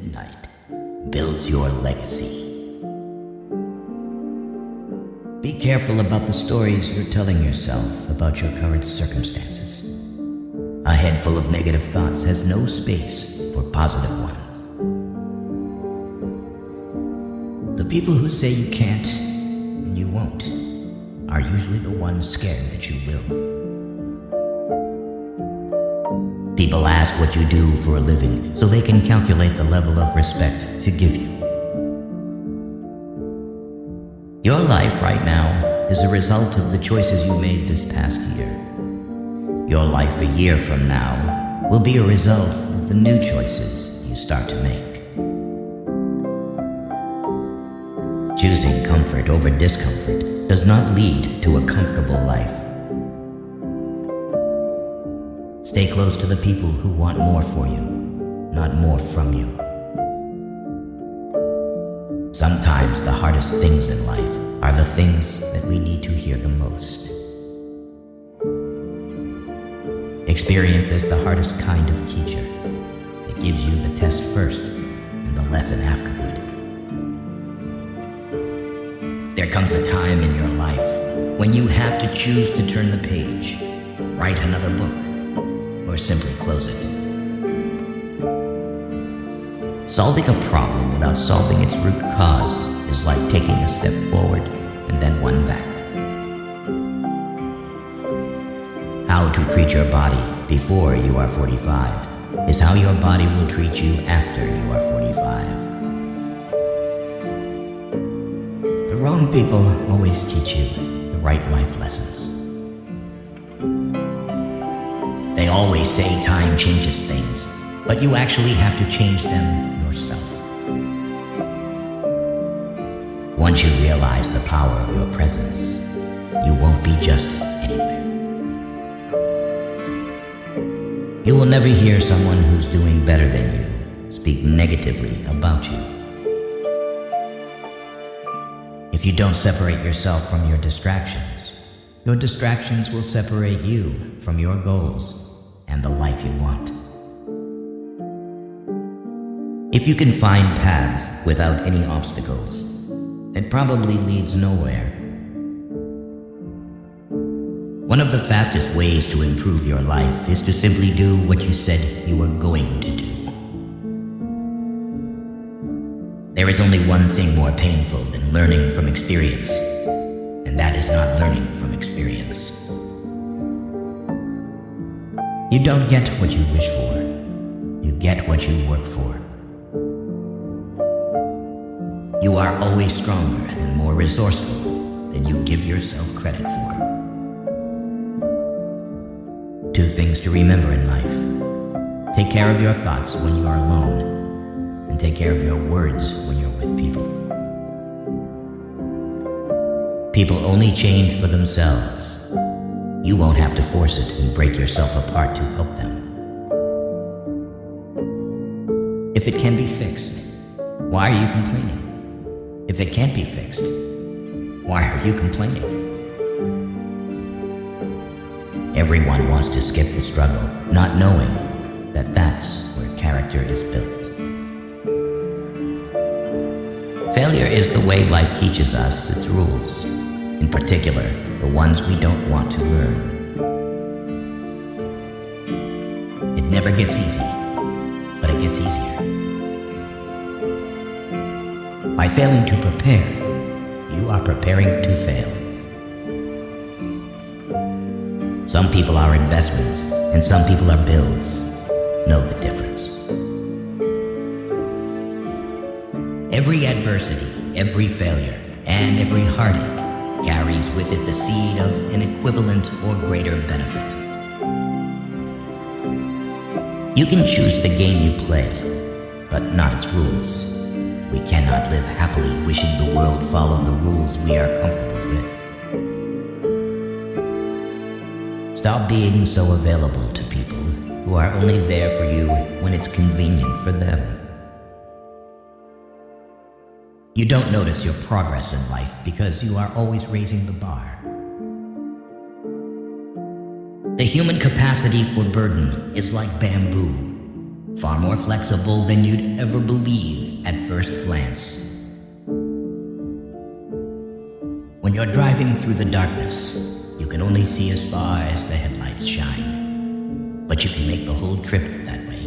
midnight builds your legacy. Be careful about the stories you're telling yourself about your current circumstances. A head full of negative thoughts has no space for positive ones. The people who say you can't and you won't are usually the ones scared that you will. People ask what you do for a living so they can calculate the level of respect to give you. Your life right now is a result of the choices you made this past year. Your life a year from now will be a result of the new choices you start to make. Choosing comfort over discomfort does not lead to a comfortable life. Stay close to the people who want more for you, not more from you. Sometimes the hardest things in life are the things that we need to hear the most. Experience is the hardest kind of teacher. It gives you the test first and the lesson afterward. There comes a time in your life when you have to choose to turn the page, write another book, or simply close it. Solving a problem without solving its root cause is like taking a step forward and then one back. How to treat your body before you are 45 is how your body will treat you after you are 45. The wrong people always teach you the right life lessons. They always say time changes things, but you actually have to change them yourself. Once you realize the power of your presence, you won't be just anywhere. You will never hear someone who's doing better than you speak negatively about you. If you don't separate yourself from your distractions will separate you from your goals and the life you want. If you can find paths without any obstacles, it probably leads nowhere. One of the fastest ways to improve your life is to simply do what you said you were going to do. There is only one thing more painful than learning from experience, and that is not learning from experience. You don't get what you wish for. You get what you work for. You are always stronger and more resourceful than you give yourself credit for. Two things to remember in life. Take care of your thoughts when you are alone, and take care of your words when you're with people. People only change for themselves. You won't have to force it and break yourself apart to help them. If it can be fixed, why are you complaining? If it can't be fixed, why are you complaining? Everyone wants to skip the struggle, not knowing that that's where character is built. Failure is the way life teaches us its rules, in particular, the ones we don't want to learn. It never gets easy, but it gets easier. By failing to prepare, you are preparing to fail. Some people are investments, and some people are bills. Know the difference. Every adversity, every failure, and every heartache carries with it the seed of an equivalent or greater benefit. You can choose the game you play, but not its rules. We cannot live happily wishing the world followed the rules we are comfortable with. Stop being so available to people who are only there for you when it's convenient for them. You don't notice your progress in life because you are always raising the bar. The human capacity for burden is like bamboo. far more flexible than you'd ever believe at first glance. When you're driving through the darkness, you can only see as far as the headlights shine, but you can make the whole trip that way.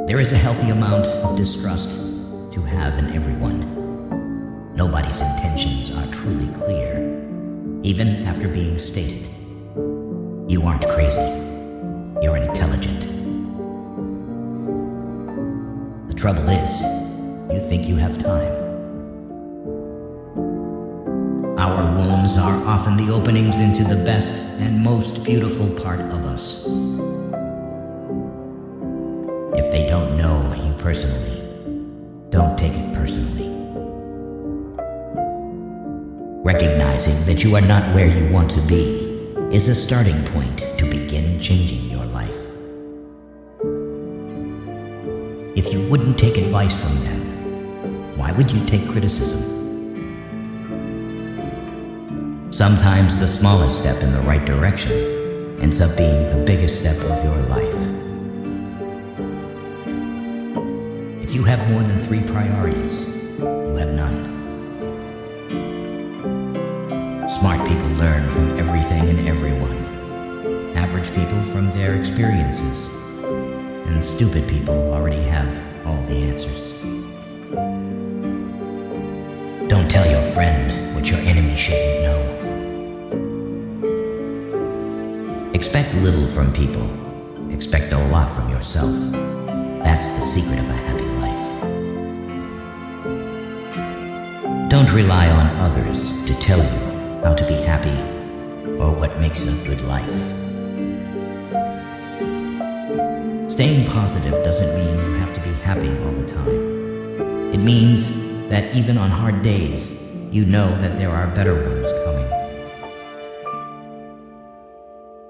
There is a healthy amount of distrust to have in everyone. Nobody's intentions are truly clear, even after being stated. You aren't crazy. You're intelligent. The trouble is, you think you have time. Our wounds are often the openings into the best and most beautiful part of us. If they don't know you personally, don't take it personally. Recognizing that you are not where you want to be is a starting point to begin changing your life. If you wouldn't take advice from them, why would you take criticism? Sometimes the smallest step in the right direction ends up being the biggest step of your life. If you have more than 3 priorities, you have none. Smart people learn from everything and everyone. Average people from their experiences. And stupid people already have all the answers. Don't tell your friend what your enemy shouldn't know. Expect little from people. Expect a lot from yourself. That's the secret of a happy life. Don't rely on others to tell you how to be happy or what makes a good life. Staying positive doesn't mean you have to be happy all the time. It means that even on hard days, you know that there are better ones coming.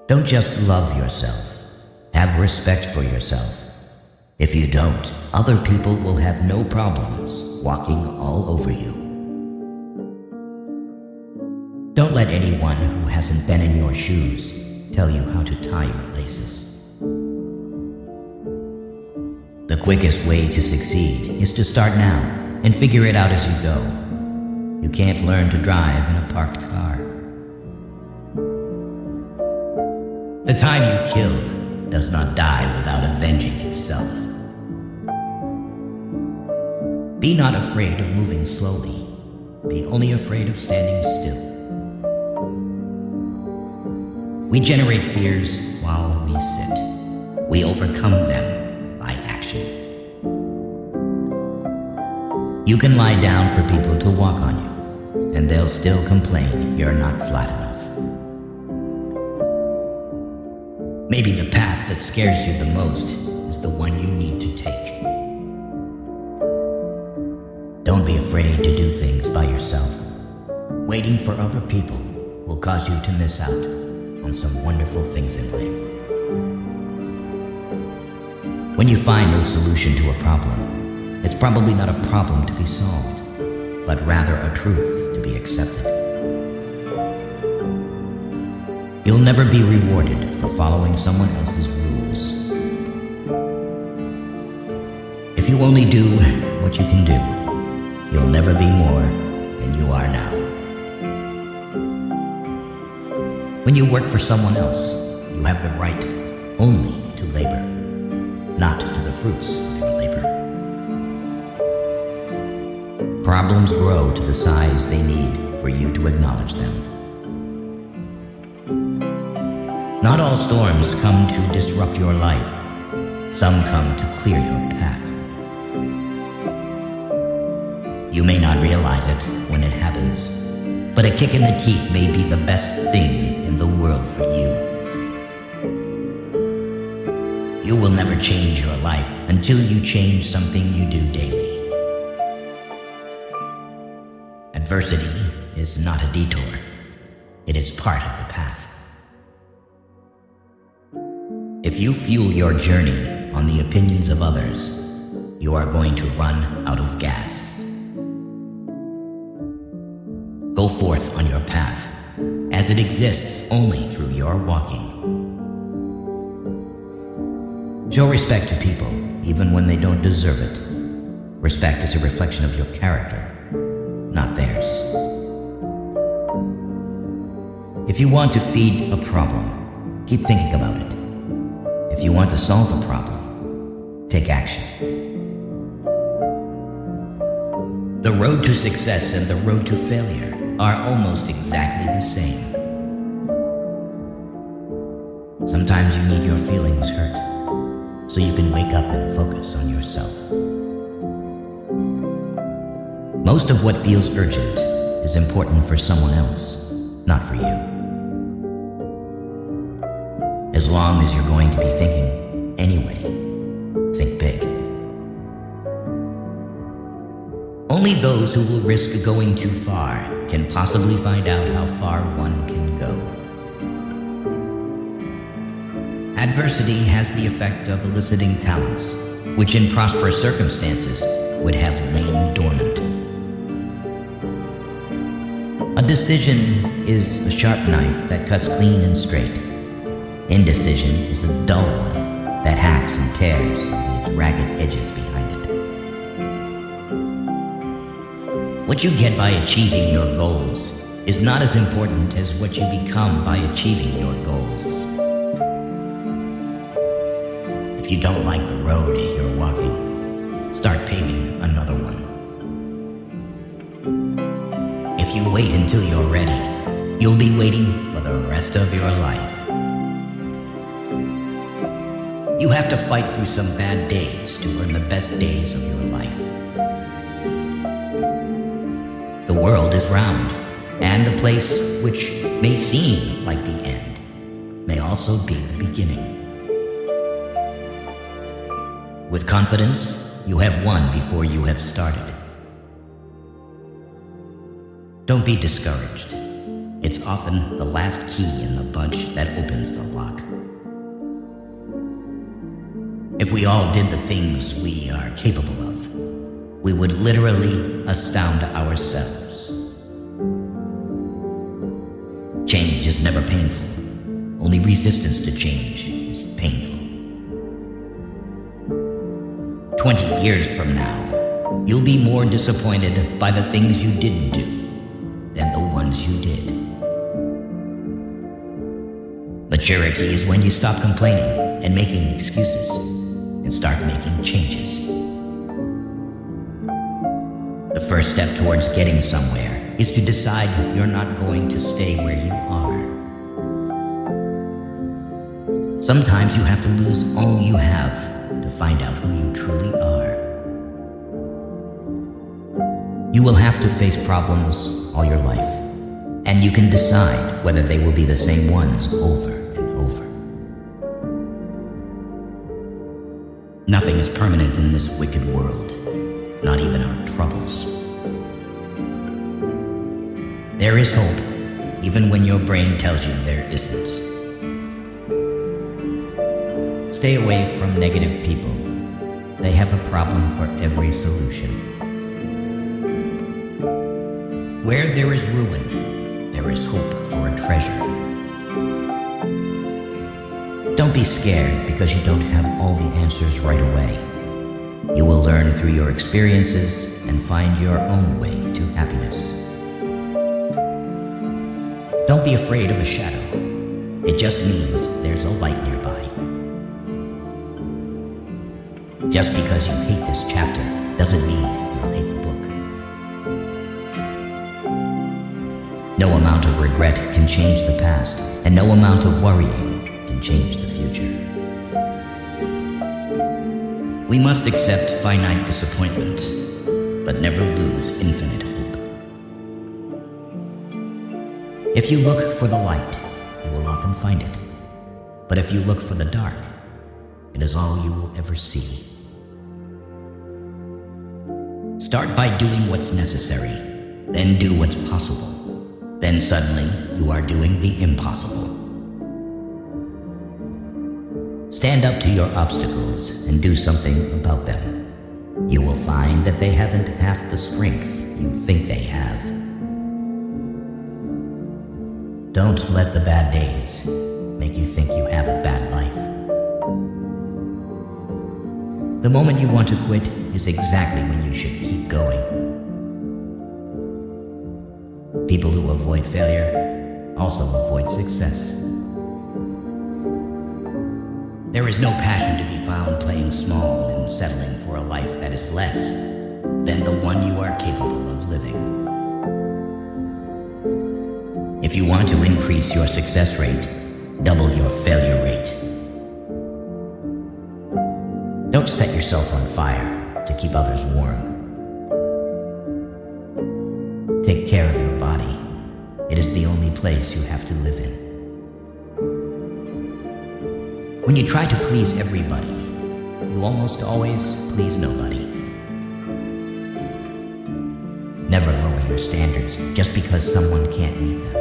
Don't just love yourself. Have respect for yourself. If you don't, other people will have no problems walking all over you. Don't let anyone who hasn't been in your shoes tell you how to tie your laces. The quickest way to succeed is to start now and figure it out as you go. You can't learn to drive in a parked car. The time you kill does not die without avenging itself. Be not afraid of moving slowly. Be only afraid of standing still. We generate fears while we sit. We overcome them by action. You can lie down for people to walk on you, and they'll still complain you're not flat enough. Maybe the path that scares you the most is the one you need to take. Don't be afraid to do things by yourself. Waiting for other people will cause you to miss out on some wonderful things in life. When you find no solution to a problem, it's probably not a problem to be solved, but rather a truth to be accepted. You'll never be rewarded for following someone else's rules. If you only do what you can do, you'll never be more than you are now. When you work for someone else, you have the right only to labor, not to the fruits of your labor. Problems grow to the size they need for you to acknowledge them. Not all storms come to disrupt your life. Some come to clear your path. You may not realize it when it happens, but a kick in the teeth may be the best thing in the world for you. You will never change your life until you change something you do daily. Adversity is not a detour. It is part of the path. If you fuel your journey on the opinions of others, you are going to run out of gas. Go forth on your path, as it exists only through your walking. Show respect to people, even when they don't deserve it. Respect is a reflection of your character, not theirs. If you want to feed a problem, keep thinking about it. If you want to solve a problem, take action. The road to success and the road to failure are almost exactly the same. Sometimes you need your feelings hurt, so you can wake up and focus on yourself. Most of what feels urgent is important for someone else, not for you. As long as you're going to be thinking anyway, think big. Only those who will risk going too far can possibly find out how far one can go. Adversity has the effect of eliciting talents, which in prosperous circumstances would have lain dormant. A decision is a sharp knife that cuts clean and straight. Indecision is a dull one that hacks and tears and leaves ragged edges behind it. What you get by achieving your goals is not as important as what you become by achieving your goals. If you don't like the road you're walking, start paving another one. If you wait until you're ready, you'll be waiting for the rest of your life. You have to fight through some bad days to earn the best days of your life. The world is round, and the place which may seem like the end may also be the beginning. With confidence, you have won before you have started. Don't be discouraged. It's often the last key in the bunch that opens the lock. If we all did the things we are capable of, we would literally astound ourselves. Change is never painful. Only resistance to change is painful. 20 years from now, you'll be more disappointed by the things you didn't do than the ones you did. Maturity is when you stop complaining and making excuses and start making changes. The first step towards getting somewhere is to decide you're not going to stay where you are. Sometimes you have to lose all you have to find out who you truly are. You will have to face problems all your life, and you can decide whether they will be the same ones over and over. Nothing is permanent in this wicked world, not even our troubles. There is hope, even when your brain tells you there isn't. Stay away from negative people. They have a problem for every solution. Where there is ruin, there is hope for a treasure. Don't be scared because you don't have all the answers right away. You will learn through your experiences and find your own way to happiness. Don't be afraid of a shadow. It just means there's a light nearby. Just because you hate this chapter doesn't mean you'll hate the book. No amount of regret can change the past, and no amount of worrying can change the future. We must accept finite disappointment, but never lose infinite hope. If you look for the light, you will often find it. But if you look for the dark, it is all you will ever see. Start by doing what's necessary, then do what's possible. Then suddenly, you are doing the impossible. Stand up to your obstacles and do something about them. You will find that they haven't half the strength you think they have. Don't let the bad days make you think you have a bad life. The moment you want to quit is exactly when you should keep going. People who avoid failure also avoid success. There is no passion to be found playing small and settling for a life that is less than the one you are capable of living. If you want to increase your success rate, double your failure rate. Don't set yourself on fire to keep others warm. Take care of your body. It is the only place you have to live in. When you try to please everybody, you almost always please nobody. Never lower your standards just because someone can't meet them.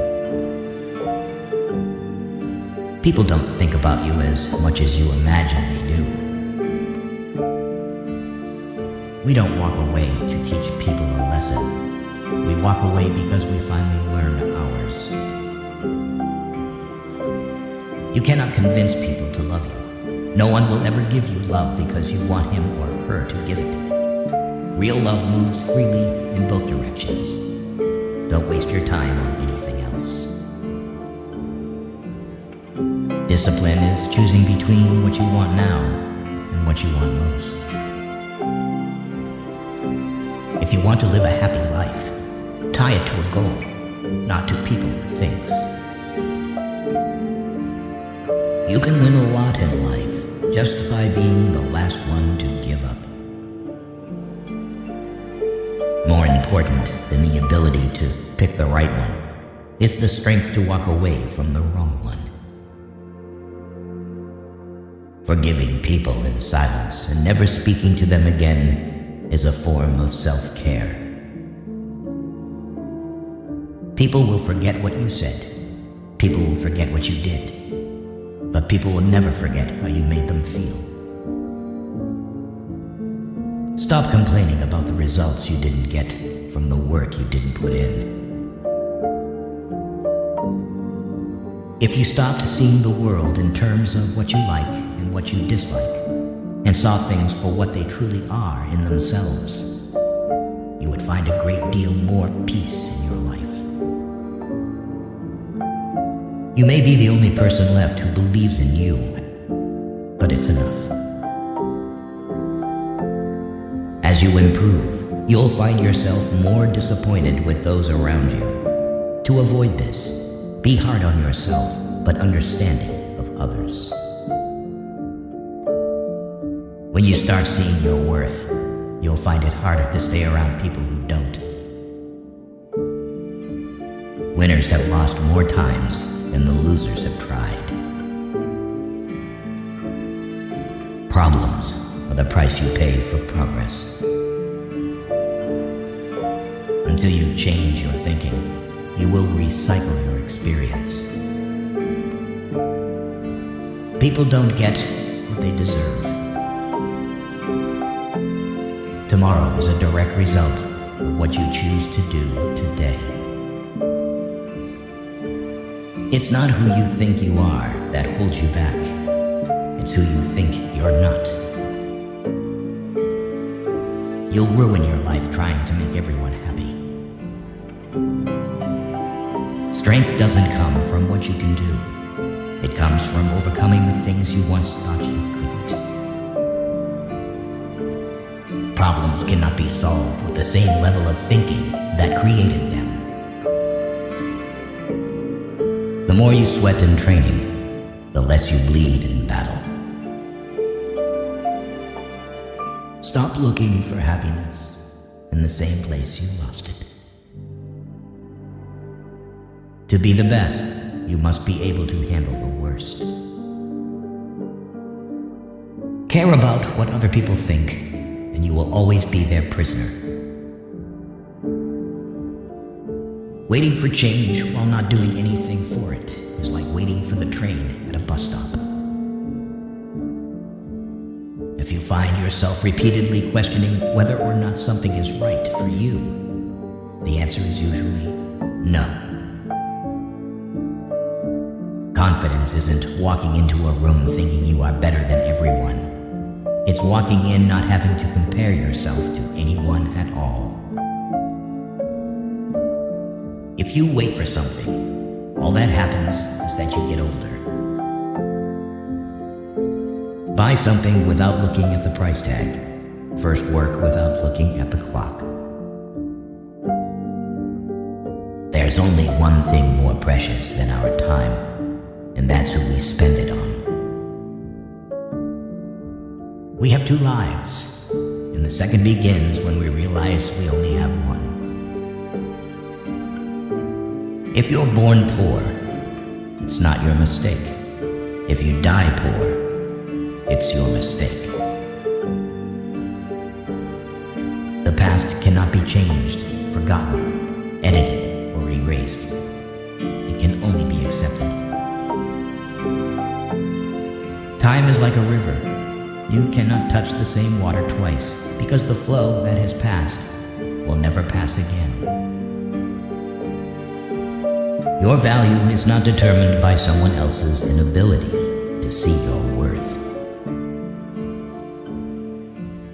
People don't think about you as much as you imagine they do. We don't walk away to teach people a lesson. We walk away because we finally learned ours. You cannot convince people to love you. No one will ever give you love because you want him or her to give it. Real love moves freely in both directions. Don't waste your time on anything else. Discipline is choosing between what you want now and what you want most. If you want to live a happy life, tie it to a goal, not to people or things. You can win a lot in life just by being the last one to give up. More important than the ability to pick the right one is the strength to walk away from the wrong one. Forgiving people in silence and never speaking to them again is a form of self-care. People will forget what you said. People will forget what you did. But people will never forget how you made them feel. Stop complaining about the results you didn't get from the work you didn't put in. If you stopped seeing the world in terms of what you like and what you dislike, and saw things for what they truly are in themselves, you would find a great deal more peace in your life. You may be the only person left who believes in you, but it's enough. As you improve, you'll find yourself more disappointed with those around you. To avoid this, be hard on yourself, but understanding of others. When you start seeing your worth, you'll find it harder to stay around people who don't. Winners have lost more times than the losers have tried. Problems are the price you pay for progress. Until you change your thinking, you will recycle your experience. People don't get what they deserve. Tomorrow is a direct result of what you choose to do today. It's not who you think you are that holds you back. It's who you think you're not. You'll ruin your life trying to make everyone happy. Strength doesn't come from what you can do. It comes from overcoming the things you once thought you couldn't. Problems cannot be solved with the same level of thinking that created them. The more you sweat in training, the less you bleed in battle. Stop looking for happiness in the same place you lost it. To be the best, you must be able to handle the worst. Care about what other people think, and you will always be their prisoner. Waiting for change while not doing anything for it is like waiting for the train at a bus stop. If you find yourself repeatedly questioning whether or not something is right for you, the answer is usually no. Confidence isn't walking into a room thinking you are better than everyone. It's walking in not having to compare yourself to anyone at all. If you wait for something, all that happens is that you get older. Buy something without looking at the price tag. First work without looking at the clock. There's only one thing more precious than our time, and that's who we spend it on. We have two lives, and the second begins when we realize we only have one. If you're born poor, it's not your mistake. If you die poor, it's your mistake. The past cannot be changed, forgotten, edited, or erased. It can only be accepted. Time is like a river. You cannot touch the same water twice, because the flow that has passed will never pass again. Your value is not determined by someone else's inability to see your worth.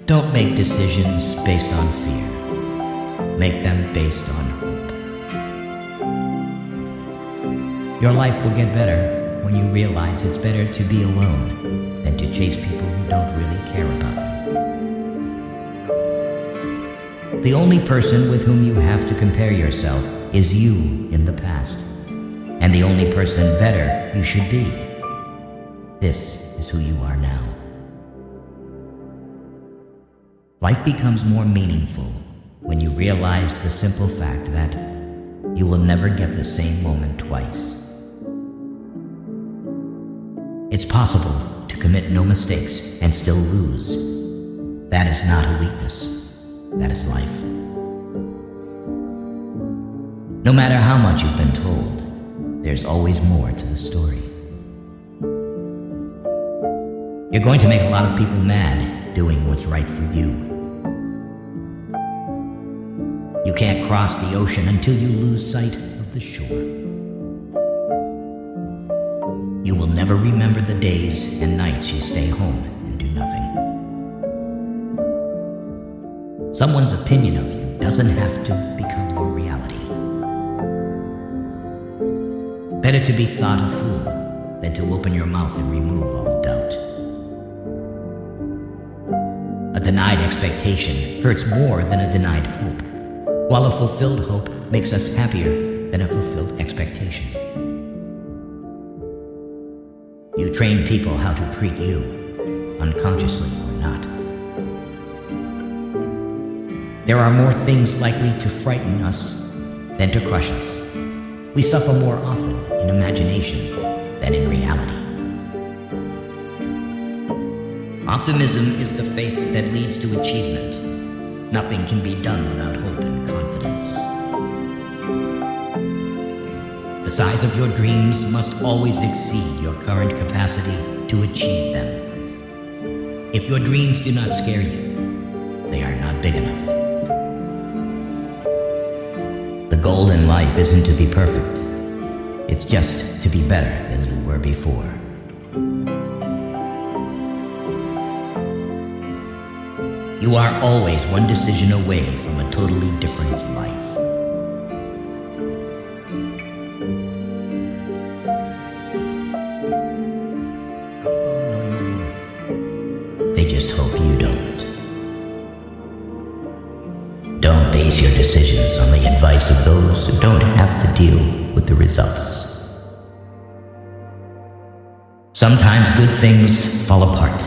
Don't make decisions based on fear. Make them based on hope. Your life will get better when you realize it's better to be alone than to chase people who don't really care about you. The only person with whom you have to compare yourself is you in the past, and the only person better you should be. This is who you are now. Life becomes more meaningful when you realize the simple fact that you will never get the same moment twice. It's possible to commit no mistakes and still lose. That is not a weakness. That is life. No matter how much you've been told, there's always more to the story. You're going to make a lot of people mad doing what's right for you. You can't cross the ocean until you lose sight of the shore. You will never remember the days and nights you stay home and do nothing. Someone's opinion of you doesn't have to become your reality. Better to be thought a fool than to open your mouth and remove all doubt. A denied expectation hurts more than a denied hope, while a fulfilled hope makes us happier than a fulfilled expectation. You train people how to treat you, unconsciously or not. There are more things likely to frighten us than to crush us. We suffer more often in imagination than in reality. Optimism is the faith that leads to achievement. Nothing can be done without hope and confidence. The size of your dreams must always exceed your current capacity to achieve them. If your dreams do not scare you, they are not big enough. The goal in life isn't to be perfect. It's just to be better than you were before. You are always one decision away from a totally different life. People know your worth. They just hope you don't. Don't base your decisions on the advice of those who don't have to deal with the results. Sometimes good things fall apart,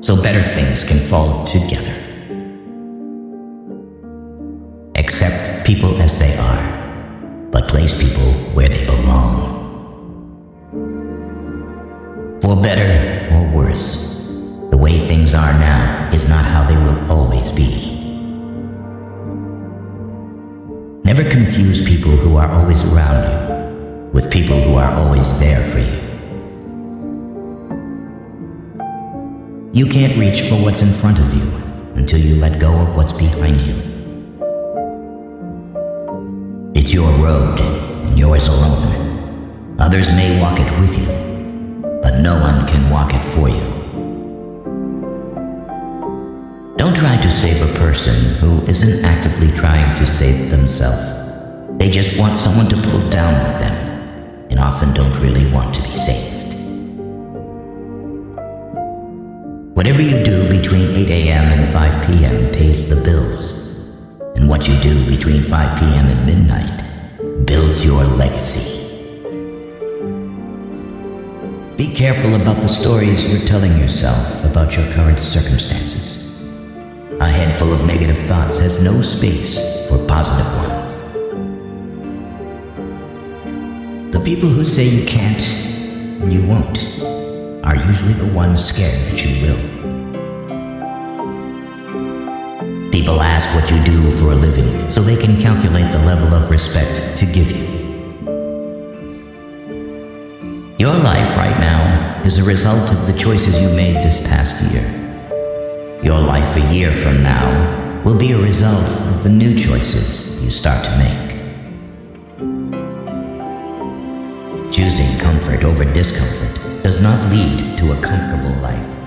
so better things can fall together. Accept people as they are, but place people where they belong. For better or worse, the way things are now is not how they will always be. Never confuse people who are always around you with people who are always there for you. You can't reach for what's in front of you until you let go of what's behind you. It's your road, and yours alone. Others may walk it with you, but no one can walk it for you. Don't try to save a person who isn't actively trying to save themselves. They just want someone to pull down with them, and often don't really want to be saved. Whatever you do between 8 a.m. and 5 p.m. pays the bills, and what you do between 5 p.m. and midnight builds your legacy. Be careful about the stories you're telling yourself about your current circumstances. A head full of negative thoughts has no space for positive ones. The people who say you can't and you won't are usually the ones scared that you will. People ask what you do for a living so they can calculate the level of respect to give you. Your life right now is a result of the choices you made this past year. Your life a year from now will be a result of the new choices you start to make. Choosing comfort over discomfort does not lead to a comfortable life.